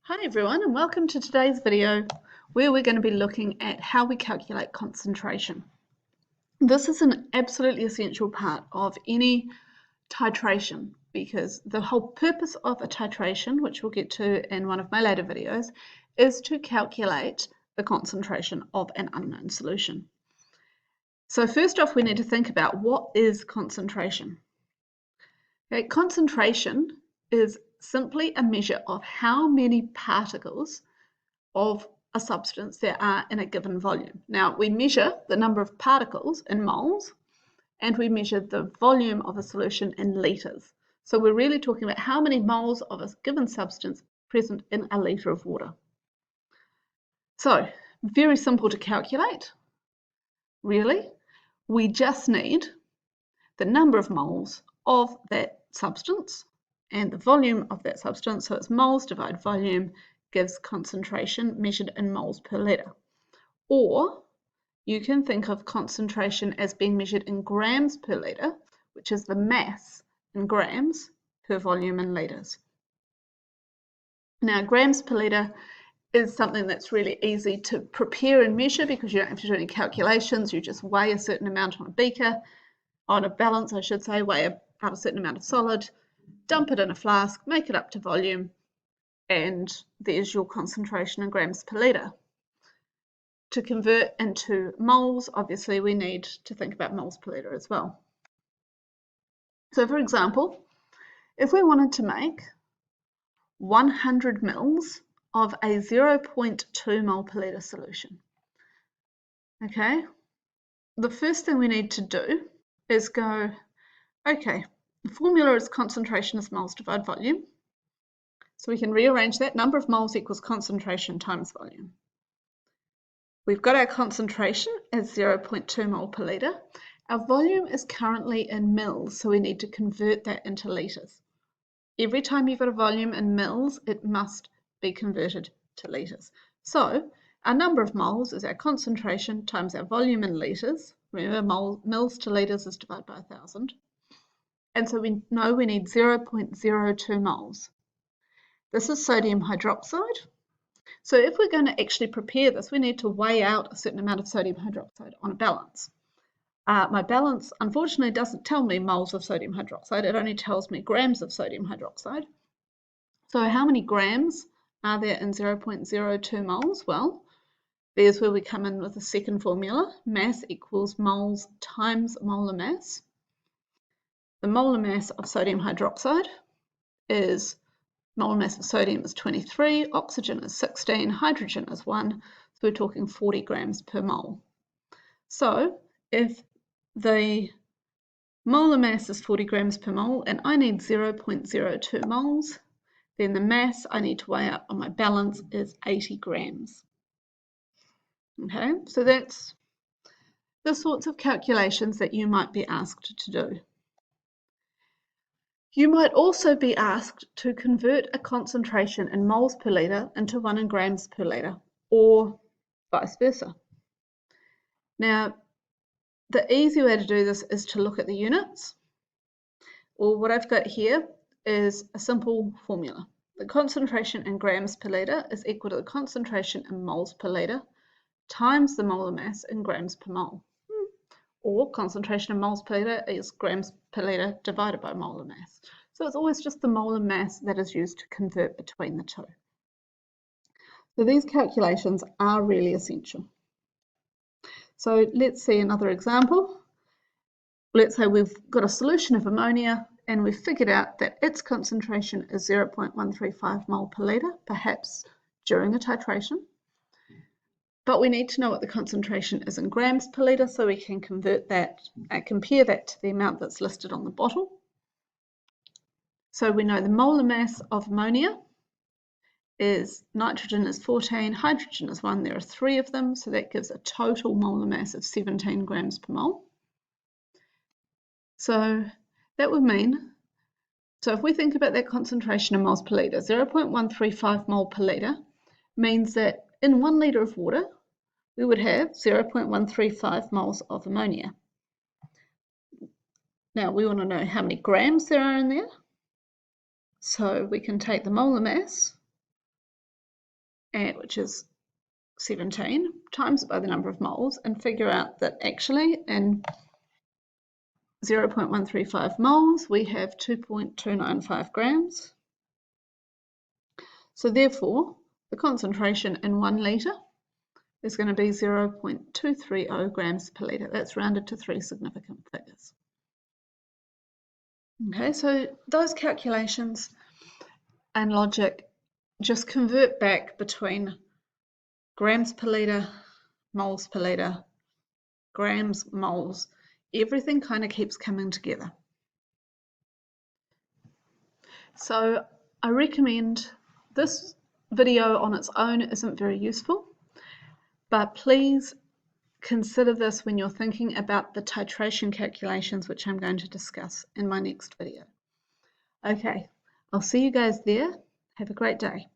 Hi everyone, and welcome to today's video where we're going to be looking at how we calculate concentration. This is an absolutely essential part of any titration because the whole purpose of a titration, which we'll get to in one of my later videos, is to calculate the concentration of an unknown solution. So first off, we need to think about what is concentration. Okay, concentration is simply a measure of how many particles of a substance there are in a given volume. Now, we measure the number of particles in moles, and we measure the volume of a solution in litres. So we're really talking about how many moles of a given substance present in a litre of water. So, very simple to calculate, really. We just need the number of moles of that substance and the volume of that substance. So it's moles divided volume gives concentration measured in moles per litre. Or you can think of concentration as being measured in grams per litre, which is the mass in grams per volume in litres. Now, grams per litre is something that's really easy to prepare and measure because you don't have to do any calculations. You just weigh a certain amount on a beaker, on a balance, I should say, weigh out a certain amount of solid, dump it in a flask, make it up to volume, and there's your concentration in grams per litre. To convert into moles, obviously we need to think about moles per litre as well. So for example, if we wanted to make 100 mils of a 0.2 mole per litre solution, okay, the first thing we need to do is go, okay, the formula is concentration is moles divided volume. So we can rearrange that. Number of moles equals concentration times volume. We've got our concentration as 0.2 mole per litre. Our volume is currently in mils, so we need to convert that into litres. Every time you've got a volume in mils, it must be converted to litres. So our number of moles is our concentration times our volume in litres. Remember, mils to litres is divided by 1,000. And so we know we need 0.02 moles. This is sodium hydroxide. So if we're going to actually prepare this, we need to weigh out a certain amount of sodium hydroxide on a balance. My balance, unfortunately, doesn't tell me moles of sodium hydroxide. It only tells me grams of sodium hydroxide. So how many grams are there in 0.02 moles? Well, there's where we come in with the second formula. Mass equals moles times molar mass. The molar mass of sodium hydroxide is molar mass of sodium is 23, oxygen is 16, hydrogen is 1, so we're talking 40 grams per mole. So if the molar mass is 40 grams per mole and I need 0.02 moles, then the mass I need to weigh out on my balance is 80 grams. Okay, so that's the sorts of calculations that you might be asked to do. You might also be asked to convert a concentration in moles per litre into one in grams per litre, or vice versa. Now, the easy way to do this is to look at the units. Or what I've got here is a simple formula. The concentration in grams per litre is equal to the concentration in moles per litre times the molar mass in grams per mole. Or concentration in moles per litre is grams per litre divided by molar mass. So it's always just the molar mass that is used to convert between the two. So these calculations are really essential. So let's see another example. Let's say we've got a solution of ammonia and we've figured out that its concentration is 0.135 mole per litre, perhaps during a titration. But we need to know what the concentration is in grams per litre so we can convert that, compare that to the amount that's listed on the bottle. So we know the molar mass of ammonia is nitrogen is 14, hydrogen is 1, there are 3 of them, so that gives a total molar mass of 17 grams per mole. So that would mean, so if we think about that concentration in moles per litre, 0.135 mole per litre means that in 1 litre of water, we would have 0.135 moles of ammonia. Now we want to know how many grams there are in there. So we can take the molar mass which is 17, times it by the number of moles, and figure out that actually in 0.135 moles we have 2.295 grams. So therefore the concentration in 1 litre is going to be 0.230 grams per litre. That's rounded to 3 significant figures. Okay, so those calculations and logic just convert back between grams per litre, moles per litre, grams, moles. Everything kind of keeps coming together. So I recommend this video on its own isn't very useful, but please consider this when you're thinking about the titration calculations, which I'm going to discuss in my next video. Okay, I'll see you guys there. Have a great day.